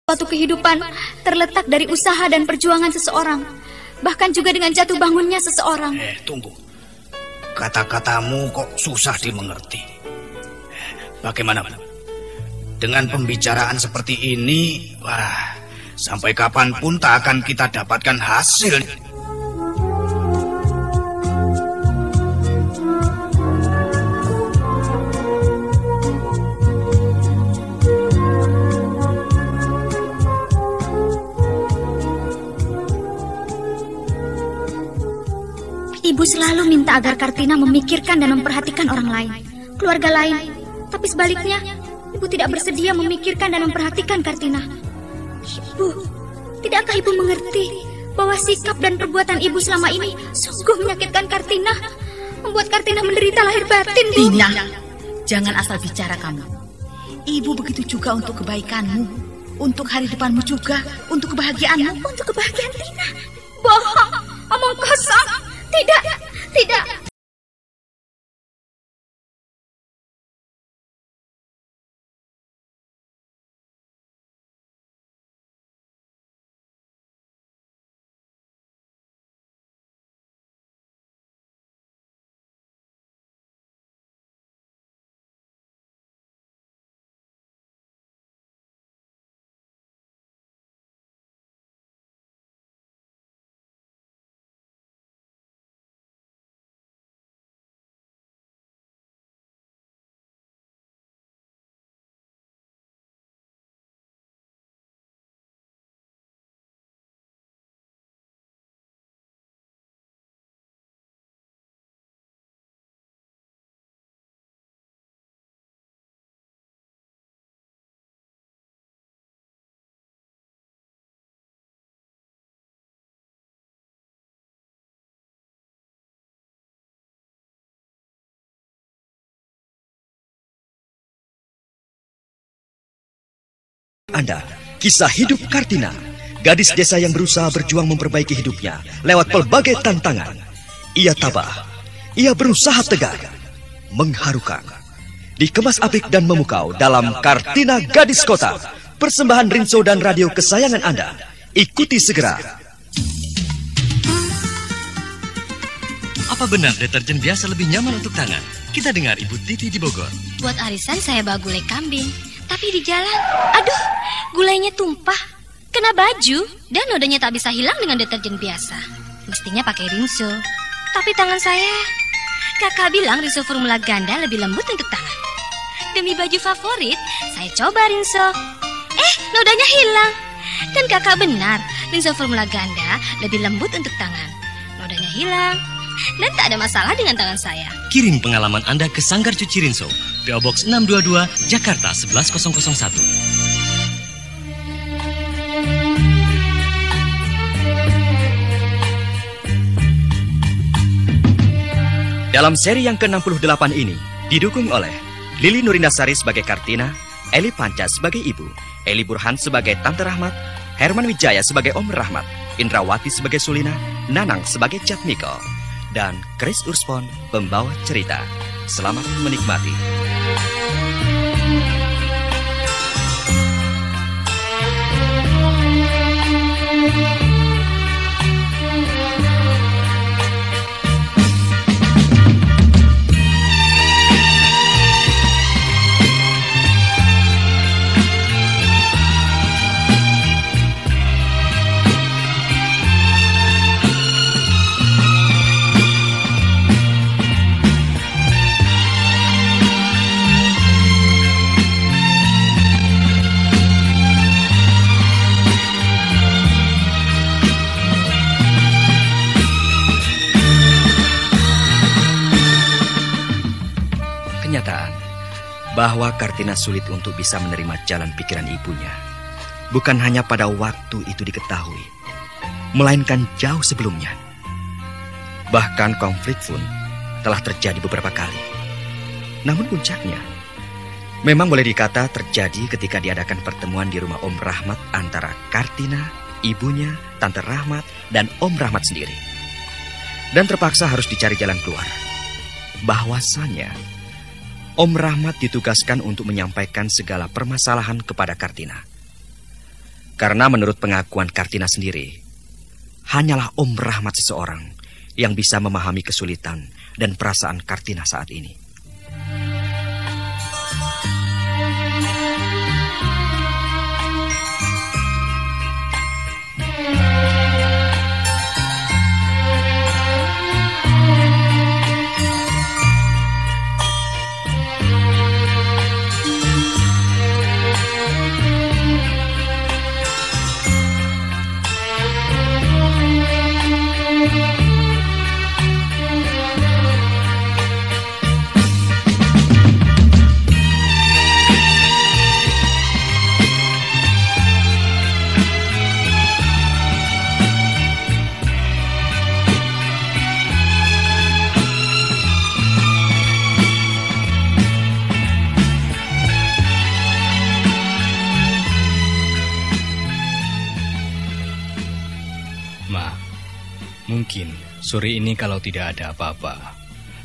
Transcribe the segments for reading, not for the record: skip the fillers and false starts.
Suatu kehidupan terletak dari usaha dan perjuangan seseorang, bahkan juga dengan jatuh bangunnya seseorang. Tunggu. Kata-katamu kok susah dimengerti. Bagaimana? Dengan pembicaraan seperti ini, sampai kapanpun tak akan kita dapatkan hasil. Ibu selalu minta agar Kartina memikirkan dan memperhatikan orang lain, keluarga lain. Tapi sebaliknya, Ibu tidak bersedia memikirkan dan memperhatikan Kartina. Ibu, tidakkah Ibu mengerti bahwa sikap dan perbuatan Ibu selama ini sungguh menyakitkan Kartina, membuat Kartina menderita lahir batin, Bu? Tina, jangan asal bicara kamu. Ibu begitu juga untuk kebaikanmu, untuk hari depanmu juga, untuk kebahagiaanmu. Untuk kebahagiaan Tina? Bohong, omong kosong. Tidak, tidak. Anda, kisah hidup Kartina, gadis desa yang berusaha berjuang memperbaiki hidupnya lewat pelbagai tantangan. Ia tabah, ia berusaha tegak, mengharukan. Dikemas apik dan memukau dalam Kartina Gadis Kota, persembahan Rinso dan radio kesayangan Anda. Ikuti segera. Apa benar deterjen biasa lebih nyaman untuk tangan? Kita dengar Ibu Titi di Bogor. Buat arisan saya bawa gulai kambing. Tapi di jalan, aduh, gulainya tumpah, kena baju, dan nodanya tak bisa hilang dengan deterjen biasa. Mestinya pakai Rinso. Tapi tangan saya, kakak bilang Rinso formula ganda lebih lembut untuk tangan. Demi baju favorit, saya coba Rinso. Nodanya hilang. Dan kakak benar, Rinso formula ganda lebih lembut untuk tangan. Nodanya hilang, dan tak ada masalah dengan tangan saya. Kirim pengalaman Anda ke Sanggar Cuci Rinso, PO Box 622, Jakarta 11001. Dalam seri yang ke-68 ini, didukung oleh Lili Nurindasari sebagai Kartina, Eli Panca sebagai Ibu, Eli Burhan sebagai Tante Rahmat, Herman Wijaya sebagai Om Rahmat, Indrawati sebagai Sulina, Nanang sebagai Jatmiko, dan Chris Urspon pembawa cerita. Selamat menikmati. Bahwa Kartina sulit untuk bisa menerima jalan pikiran ibunya, bukan hanya pada waktu itu diketahui, melainkan jauh sebelumnya. Bahkan konflik pun telah terjadi beberapa kali. Namun puncaknya memang boleh dikata terjadi ketika diadakan pertemuan di rumah Om Rahmat antara Kartina, ibunya, Tante Rahmat, dan Om Rahmat sendiri. Dan terpaksa harus dicari jalan keluar. Bahwasannya Om Rahmat ditugaskan untuk menyampaikan segala permasalahan kepada Kartina. Karena menurut pengakuan Kartina sendiri, hanyalah Om Rahmat seseorang yang bisa memahami kesulitan dan perasaan Kartina saat ini. Mungkin sore ini kalau tidak ada apa-apa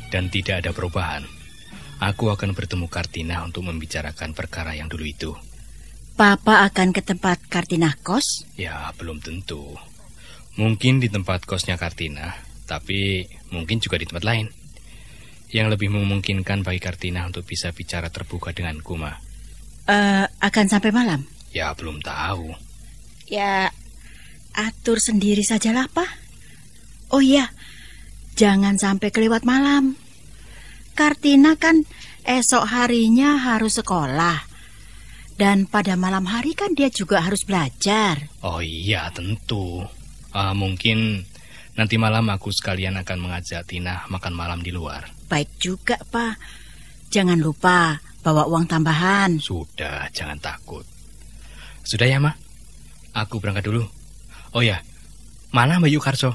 dan tidak ada perubahan, aku akan bertemu Kartina untuk membicarakan perkara yang dulu itu. Papa akan ke tempat Kartina kos? Ya, belum tentu. Mungkin di tempat kosnya Kartina, tapi mungkin juga di tempat lain. Yang lebih memungkinkan bagi Kartina untuk bisa bicara terbuka denganku, Ma. Akan sampai malam? Ya, belum tahu. Ya, atur sendiri sajalah, Pak. Oh iya, jangan sampai kelewat malam. Kartina kan esok harinya harus sekolah. Dan pada malam hari kan dia juga harus belajar. Oh iya, tentu. Mungkin nanti malam aku sekalian akan mengajak Tina makan malam di luar. Baik juga, Pak. Jangan lupa bawa uang tambahan. Sudah, jangan takut. Sudah ya, Ma? Aku berangkat dulu. Oh ya, mana Mbak Yukarso?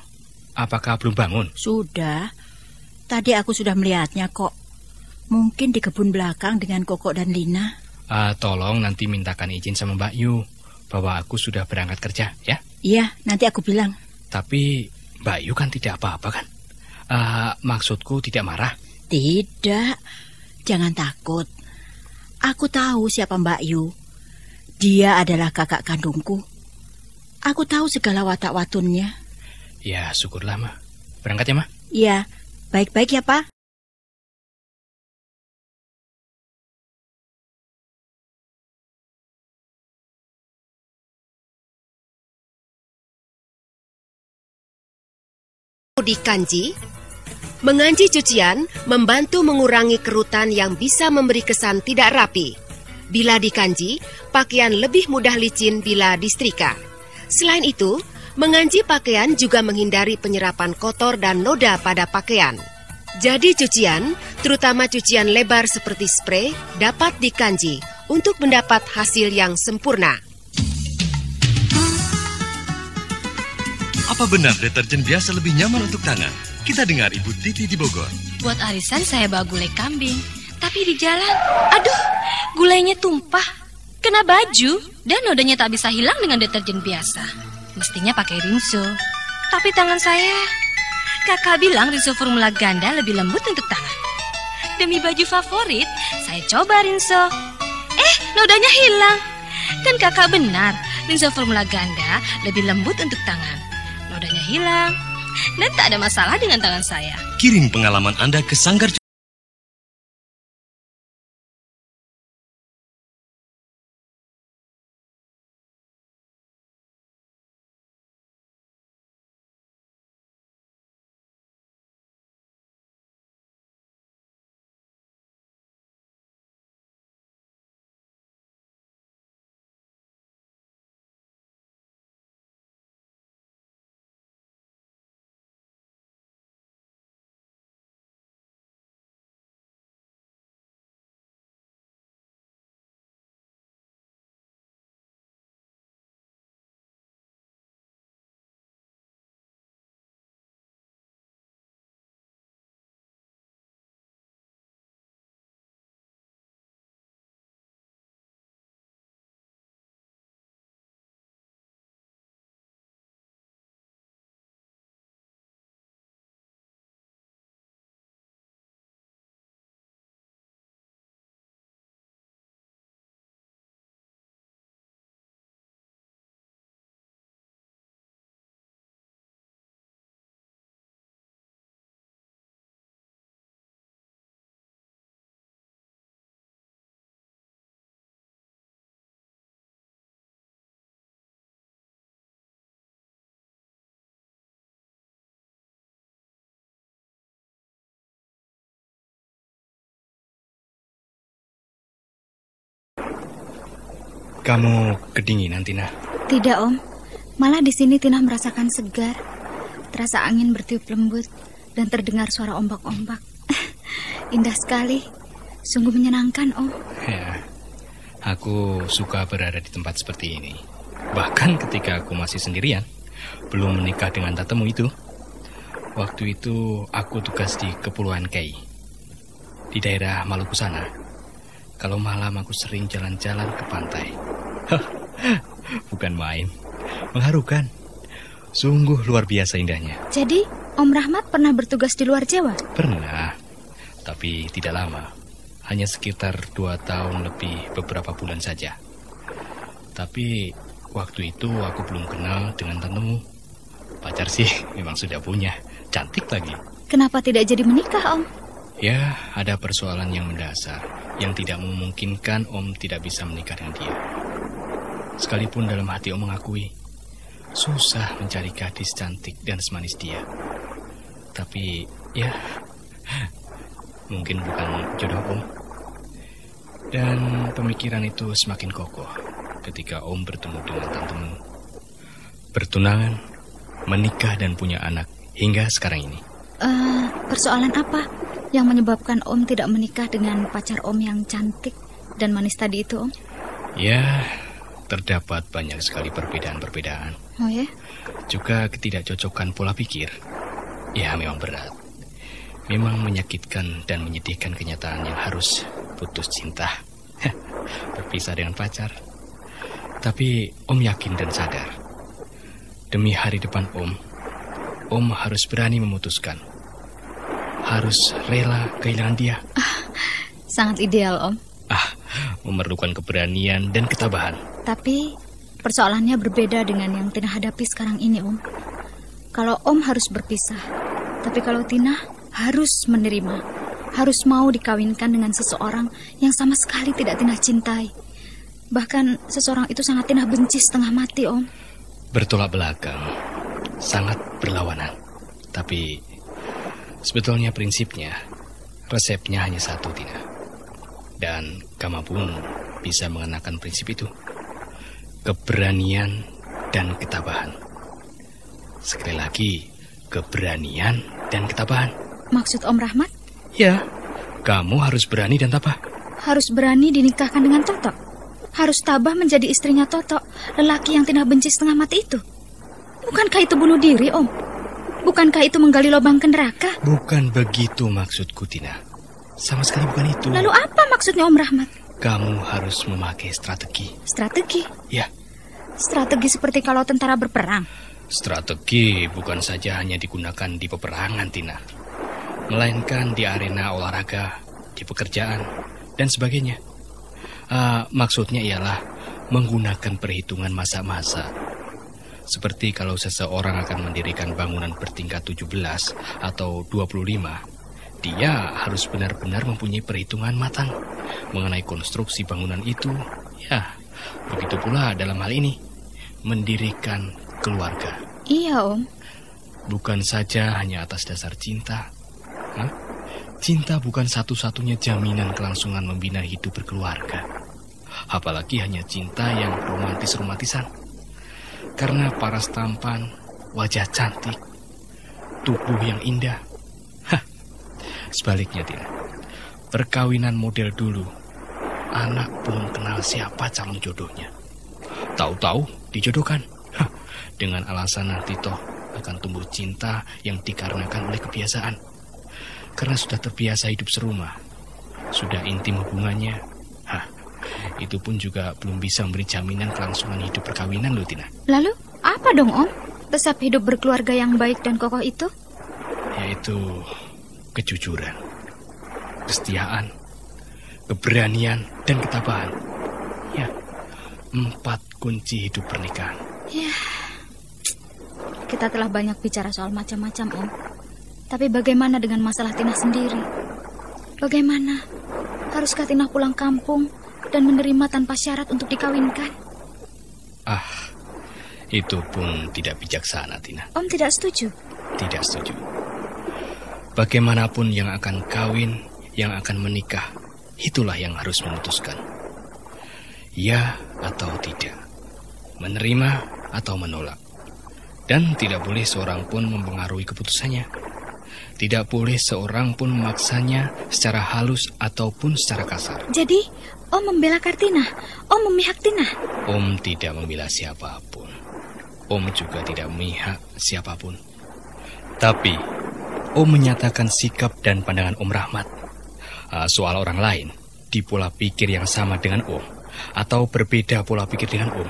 Apakah belum bangun? Sudah. Tadi aku sudah melihatnya kok. Mungkin di kebun belakang dengan Koko dan Lina. Tolong nanti mintakan izin sama Mbak Yu bahwa aku sudah berangkat kerja, ya? Iya, nanti aku bilang. Tapi Mbak Yu kan tidak apa-apa kan? Maksudku tidak marah. Tidak. Jangan takut. Aku tahu siapa Mbak Yu. Dia adalah kakak kandungku. Aku tahu segala watak-watunnya. Ya, syukurlah, Ma. Berangkat ya, Ma? Iya, baik-baik ya, Pak. Di kanji, menganji cucian membantu mengurangi kerutan yang bisa memberi kesan tidak rapi. Bila di kanji, pakaian lebih mudah licin bila disetrika. Selain itu, menganji pakaian juga menghindari penyerapan kotor dan noda pada pakaian. Jadi cucian, terutama cucian lebar seperti spray, dapat dikanji untuk mendapat hasil yang sempurna. Apa benar deterjen biasa lebih nyaman untuk tangan? Kita dengar Ibu Titi di Bogor. Buat arisan saya bawa gulai kambing, tapi di jalan, aduh, gulainya tumpah, kena baju, dan nodanya tak bisa hilang dengan deterjen biasa. Mestinya pakai rinso. Tapi tangan saya, kakak bilang rinso formula ganda lebih lembut untuk tangan. Demi baju favorit, saya coba rinso. Nodanya hilang. Kan kakak benar, rinso formula ganda lebih lembut untuk tangan. Nodanya hilang, dan tak ada masalah dengan tangan saya. Kirim pengalaman Anda ke Sanggar Kamu kedinginan, Tina? Tidak, Om. Malah di sini Tina merasakan segar. Terasa angin bertiup lembut dan terdengar suara ombak-ombak. Indah sekali. Sungguh menyenangkan, Om. Ya, aku suka berada di tempat seperti ini. Bahkan ketika aku masih sendirian, belum menikah dengan tatemu itu. Waktu itu aku tugas di Kepulauan Kei, di daerah Maluku sana. Kalau malam aku sering jalan-jalan ke pantai. Bukan main, mengharukan. Sungguh luar biasa indahnya. Jadi, Om Rahmat pernah bertugas di luar Jawa? Pernah, tapi tidak lama. Hanya sekitar 2 tahun lebih beberapa bulan saja. Tapi waktu itu aku belum kenal dengan tantemu. Pacar sih memang sudah punya, cantik lagi. Kenapa tidak jadi menikah, Om? Ya, ada persoalan yang mendasar yang tidak memungkinkan Om tidak bisa menikah dengan dia. Sekalipun dalam hati Om mengakui susah mencari gadis cantik dan semanis dia. Tapi ya, mungkin bukan jodoh Om. Dan pemikiran itu semakin kokoh ketika Om bertemu dengan tantemu, bertunangan, menikah dan punya anak hingga sekarang ini. Persoalan apa yang menyebabkan Om tidak menikah dengan pacar Om yang cantik dan manis tadi itu, Om? Ya, terdapat banyak sekali perbedaan-perbedaan. Oh ya? Juga ketidakcocokan pola pikir. Ya, memang berat. Memang menyakitkan dan menyedihkan kenyataan yang harus putus cinta. Berpisah dengan pacar. Tapi Om yakin dan sadar. Demi hari depan Om harus berani memutuskan. Harus rela kehilangan dia. Sangat ideal, Om. Memerlukan keberanian dan ketabahan. Tapi persoalannya berbeda dengan yang Tina hadapi sekarang ini, Om. Kalau Om harus berpisah, tapi kalau Tina harus menerima, harus mau dikawinkan dengan seseorang yang sama sekali tidak Tina cintai. Bahkan seseorang itu sangat Tina benci setengah mati, Om. Bertolak belakang, sangat berlawanan. Tapi sebetulnya prinsipnya, resepnya hanya satu, Tina. Dan kamu pun bisa mengenakan prinsip itu. Keberanian dan ketabahan. Sekali lagi, keberanian dan ketabahan. Maksud Om Rahmat? Ya, kamu harus berani dan tabah. Harus berani dinikahkan dengan Toto? Harus tabah menjadi istrinya Toto, lelaki yang Tina benci setengah mati itu? Bukankah itu bunuh diri, Om? Bukankah itu menggali lubang ke neraka? Bukan begitu maksudku, Tina. Sama sekali bukan itu. Lalu apa maksudnya, Om Rahmat? Kamu harus memakai strategi. Strategi? Ya. Strategi seperti kalau tentara berperang? Strategi bukan saja hanya digunakan di peperangan, Tina. Melainkan di arena olahraga, di pekerjaan, dan sebagainya. Maksudnya ialah menggunakan perhitungan masa-masa. Seperti kalau seseorang akan mendirikan bangunan bertingkat 17 atau 25, dia harus benar-benar mempunyai perhitungan matang mengenai konstruksi bangunan itu. Ya, begitu pula dalam hal ini, mendirikan keluarga. Iya, Om. Bukan saja hanya atas dasar cinta. Cinta bukan satu-satunya jaminan kelangsungan membina hidup berkeluarga. Apalagi hanya cinta yang romantis-romantisan. Karena paras tampan, wajah cantik, tubuh yang indah. Sebaliknya, Tina. Perkawinan model dulu, anak belum kenal siapa calon jodohnya. Tahu-tahu dijodohkan. Dengan alasan nanti toh akan tumbuh cinta yang dikarenakan oleh kebiasaan. Karena sudah terbiasa hidup serumah, sudah intim hubungannya. Itu pun juga belum bisa memberi jaminan kelangsungan hidup perkawinan loh, Tina. Lalu apa dong, Om? Resep hidup berkeluarga yang baik dan kokoh itu? Yaitu kejujuran, kesetiaan, keberanian, dan ketabahan. Ya, 4 kunci hidup pernikahan. Ya, kita telah banyak bicara soal macam-macam, Om. Tapi bagaimana dengan masalah Tina sendiri? Bagaimana? Haruskah Tina pulang kampung dan menerima tanpa syarat untuk dikawinkan? Itu pun tidak bijaksana, Tina. Om tidak setuju? Tidak setuju. Bagaimanapun yang akan kawin, yang akan menikah, itulah yang harus memutuskan. ya atau tidak, menerima atau menolak. Dan tidak boleh seorang pun mempengaruhi keputusannya. Tidak boleh seorang pun memaksanya secara halus ataupun secara kasar. Jadi, Om membela Kartina? Om memihak Tina? Om tidak membela siapapun. Om juga tidak memihak siapapun. Tapi, Om menyatakan sikap dan pandangan Om Rahmat. Soal orang lain, di pola pikir yang sama dengan Om, atau berbeda pola pikir dengan Om,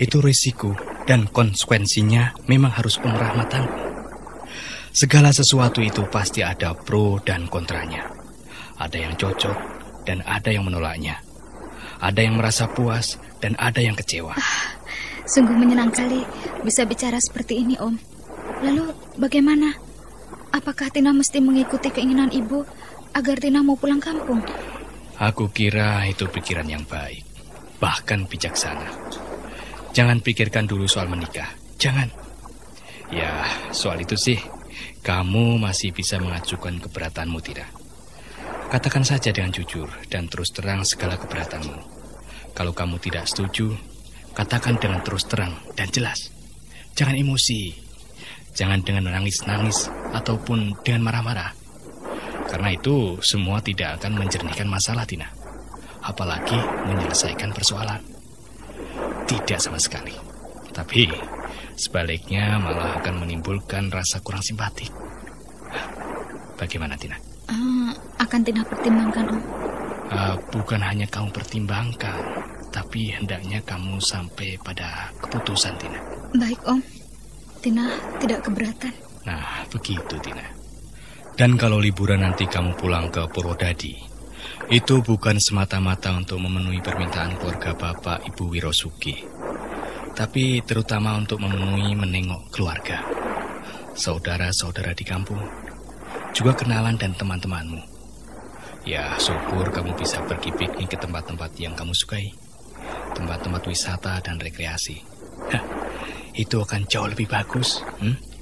itu risiko dan konsekuensinya memang harus Om Rahmat tanggung. Segala sesuatu itu pasti ada pro dan kontranya. Ada yang cocok dan ada yang menolaknya. Ada yang merasa puas dan ada yang kecewa. Sungguh menyenang kali bisa bicara seperti ini, Om. Lalu bagaimana? Apakah Tina mesti mengikuti keinginan ibu agar Tina mau pulang kampung? Aku kira itu pikiran yang baik, bahkan bijaksana. Jangan pikirkan dulu soal menikah. Jangan. Ya, soal itu sih kamu masih bisa mengajukan keberatanmu, tidak? Katakan saja dengan jujur dan terus terang segala keberatanmu. Kalau kamu tidak setuju, katakan dengan terus terang dan jelas. Jangan emosi. Jangan dengan nangis-nangis ataupun dengan marah-marah. Karena itu semua tidak akan menjernihkan masalah, Tina. Apalagi menyelesaikan persoalan. Tidak sama sekali. Tapi sebaliknya malah akan menimbulkan rasa kurang simpatik. Bagaimana, Tina? Akan Tina pertimbangkan, Om. Bukan hanya kamu pertimbangkan, tapi hendaknya kamu sampai pada keputusan, Tina. Baik, Om. Tina tidak keberatan. Nah, begitu, Tina. Dan kalau liburan nanti kamu pulang ke Purwodadi, itu bukan semata-mata untuk memenuhi permintaan keluarga Bapak Ibu Wirosugi, tapi terutama untuk memenuhi menengok keluarga, saudara-saudara di kampung, juga kenalan dan teman-temanmu. Ya, syukur kamu bisa pergi piknik ke tempat-tempat yang kamu sukai, tempat-tempat wisata dan rekreasi. Itu akan jauh lebih bagus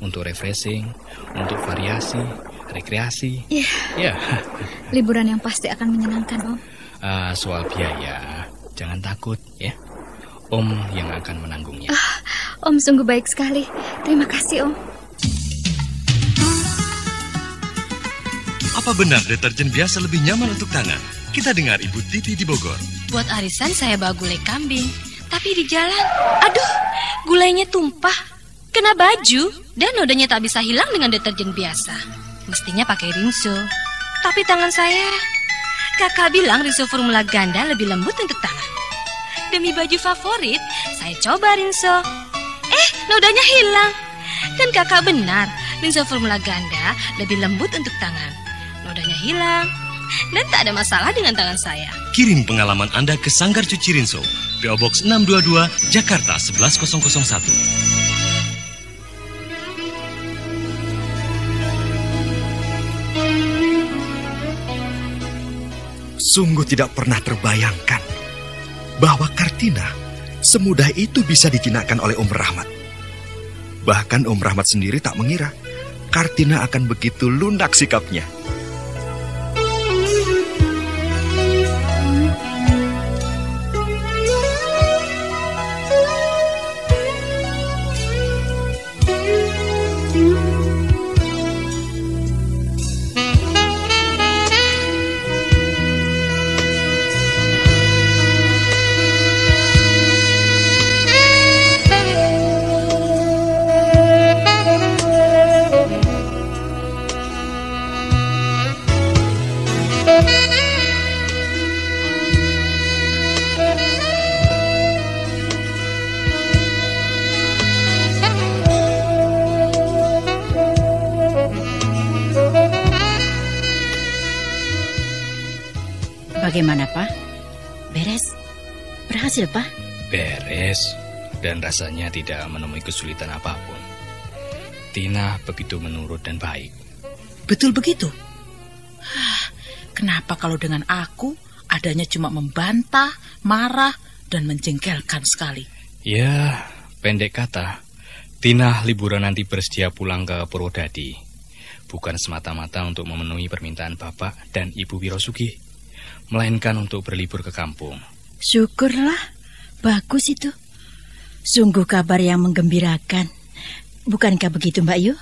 untuk refreshing, untuk variasi, rekreasi. Iya. Liburan yang pasti akan menyenangkan, Om. Soal biaya, jangan takut ya. Om yang akan menanggungnya. Om sungguh baik sekali. Terima kasih, Om. Apa benar deterjen biasa lebih nyaman untuk tangan? Kita dengar Ibu Titi di Bogor. Buat arisan saya bawa gulai kambing. Tapi di jalan, aduh, gulainya tumpah. Kena baju dan nodanya tak bisa hilang dengan deterjen biasa. Mestinya pakai rinso. Tapi tangan saya, kakak bilang rinso formula ganda lebih lembut untuk tangan. Demi baju favorit, saya coba rinso. Nodanya hilang. Dan kakak benar, rinso formula ganda lebih lembut untuk tangan. Nodanya hilang dan tak ada masalah dengan tangan saya. Kirim pengalaman Anda ke Sanggar Cuci Rinso, PO Box 622, Jakarta 11001. Sungguh tidak pernah terbayangkan bahwa Kartina semudah itu bisa dijinakkan oleh Om Rahmat. Bahkan Om Rahmat sendiri tak mengira Kartina akan begitu lunak sikapnya. Bagaimana, Pak? Beres? Berhasil, Pak? Beres, dan rasanya tidak menemui kesulitan apapun. Tina begitu menurut dan baik. Betul begitu? Kenapa kalau dengan aku adanya cuma membantah, marah, dan menjengkelkan sekali? Ya, pendek kata, Tina liburan nanti bersedia pulang ke Purwodadi. Bukan semata-mata untuk memenuhi permintaan Bapak dan Ibu Wirosugi, melainkan untuk berlibur ke kampung. Syukurlah, bagus itu. Sungguh kabar yang menggembirakan. Bukankah begitu, Mbak Yu?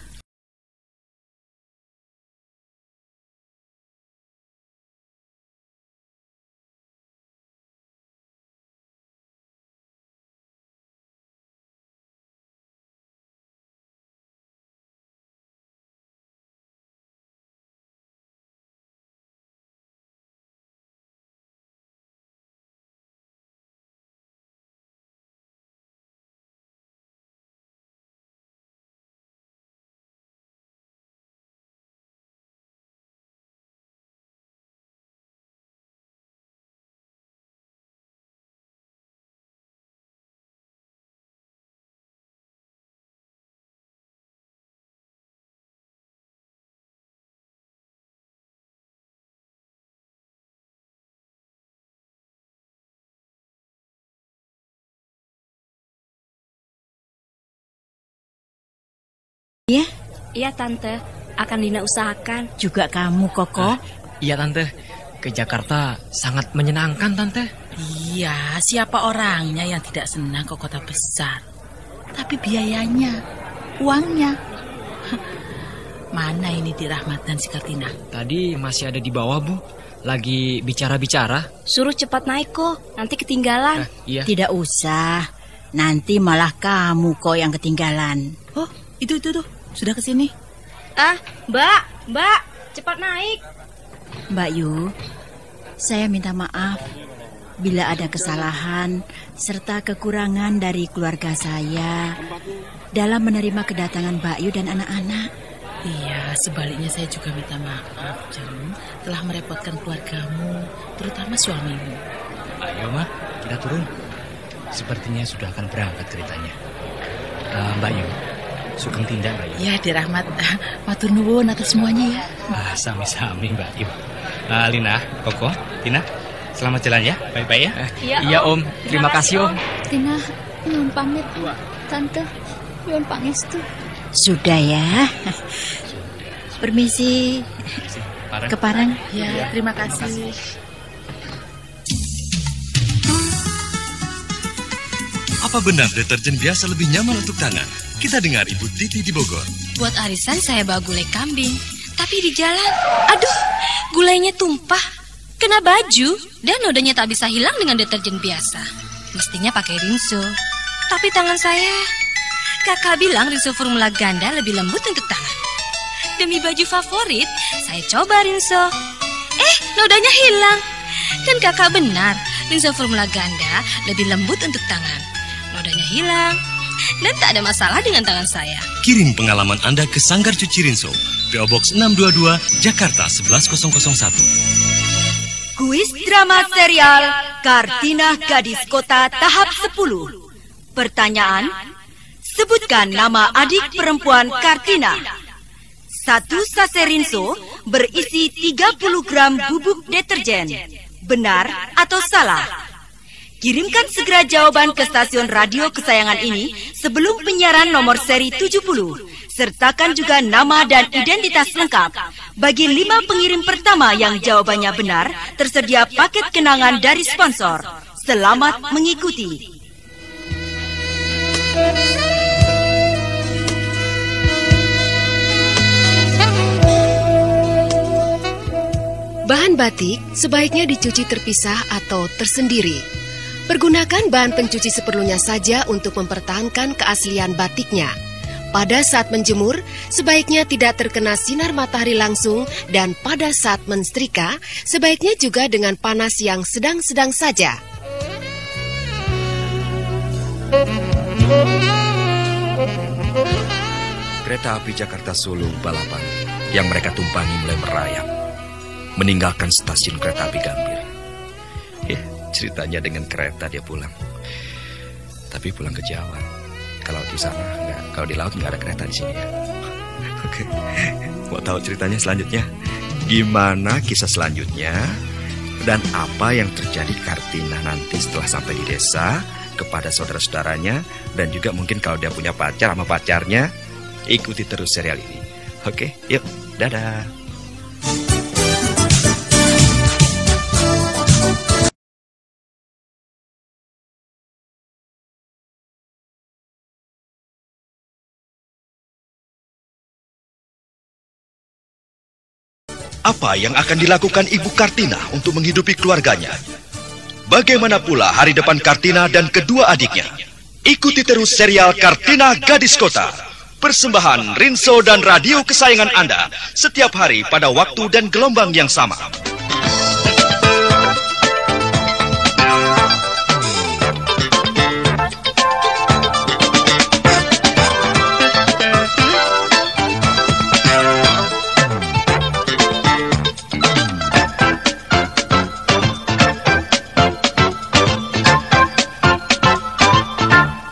Iya? Iya, Tante. Akan Dina usahakan. Juga kamu, Koko? Iya, Tante. Ke Jakarta sangat menyenangkan, Tante. Iya, siapa orangnya yang tidak senang ke kota besar? Tapi biayanya, uangnya. Mana ini di Rahmat dan si Kartina? Tadi masih ada di bawah, Bu. Lagi bicara-bicara. Suruh cepat naik kok, nanti ketinggalan. Iya. Tidak usah. Nanti malah kamu kok yang ketinggalan. Oh, itu tuh. Sudah ke sini. Mbak, cepat naik. Mbak Yu, saya minta maaf bila ada kesalahan serta kekurangan dari keluarga saya dalam menerima kedatangan Mbak Yu dan anak-anak. Iya, sebaliknya saya juga minta maaf, Jeng, telah merepotkan keluargamu, terutama suamimu. Ayo, Ma, kita turun. Sepertinya sudah akan berangkat keretanya. Mbak Yu, sugeng tindak, Mbak Yu. Ya, Di Rahmat, matur nuwun atas semuanya ya. Sami-sami, Mbak Yu. Lina, Koko, Tina, selamat jalan ya, baik-baik ya. Iya, Om. Terima kasih, Om. Tina, nyuwun pamit. Tante, nyuwun pangestu. Sudah ya. Permisi. Ke Parang. Ya, terima kasih. Apa benar deterjen biasa lebih nyaman untuk tangan? Kita dengar Ibu Titi di Bogor. Buat arisan saya bawa gulai kambing. Tapi di jalan, aduh, gulainya tumpah. Kena baju dan nodanya tak bisa hilang dengan deterjen biasa. Mestinya pakai rinso. Tapi tangan saya, kakak bilang rinso formula ganda lebih lembut untuk tangan. Demi baju favorit, saya coba rinso. Nodanya hilang. Dan kakak benar, rinso formula ganda lebih lembut untuk tangan. Nodanya hilang. Dan tak ada masalah dengan tangan saya. Kirim pengalaman Anda ke Sanggar Cuci Rinso, PO Box 622, Jakarta 11001. Kuis drama serial Kartina Gadis Kota tahap 10. Pertanyaan, sebutkan nama adik perempuan Kartina. 1 sase rinso berisi 30 gram bubuk deterjen. Benar atau salah? Kirimkan segera jawaban ke stasiun radio kesayangan ini sebelum penyiaran nomor seri 70. Sertakan juga nama dan identitas lengkap. Bagi 5 pengirim pertama yang jawabannya benar, tersedia paket kenangan dari sponsor. Selamat mengikuti. Bahan batik sebaiknya dicuci terpisah atau tersendiri. Pergunakan bahan pencuci seperlunya saja untuk mempertahankan keaslian batiknya. Pada saat menjemur, sebaiknya tidak terkena sinar matahari langsung dan pada saat mensetrika, sebaiknya juga dengan panas yang sedang-sedang saja. Kereta api Jakarta Solo balapan yang mereka tumpangi mulai merayap, meninggalkan stasiun kereta api Gambir. Ceritanya dengan kereta dia pulang. Tapi pulang ke Jawa. Kalau di sana enggak, kalau di laut enggak ada kereta di sini ya. Oke. Mau tahu ceritanya selanjutnya? Gimana kisah selanjutnya? Dan apa yang terjadi Kartina nanti setelah sampai di desa kepada saudara-saudaranya dan juga mungkin kalau dia punya pacar sama pacarnya? Ikuti terus serial ini. Oke, yuk. Dadah. apa yang akan dilakukan Ibu Kartina untuk menghidupi keluarganya? Bagaimana pula hari depan Kartina dan kedua adiknya? Ikuti terus serial Kartina Gadis Kota. Persembahan Rinso dan radio kesayangan Anda setiap hari pada waktu dan gelombang yang sama.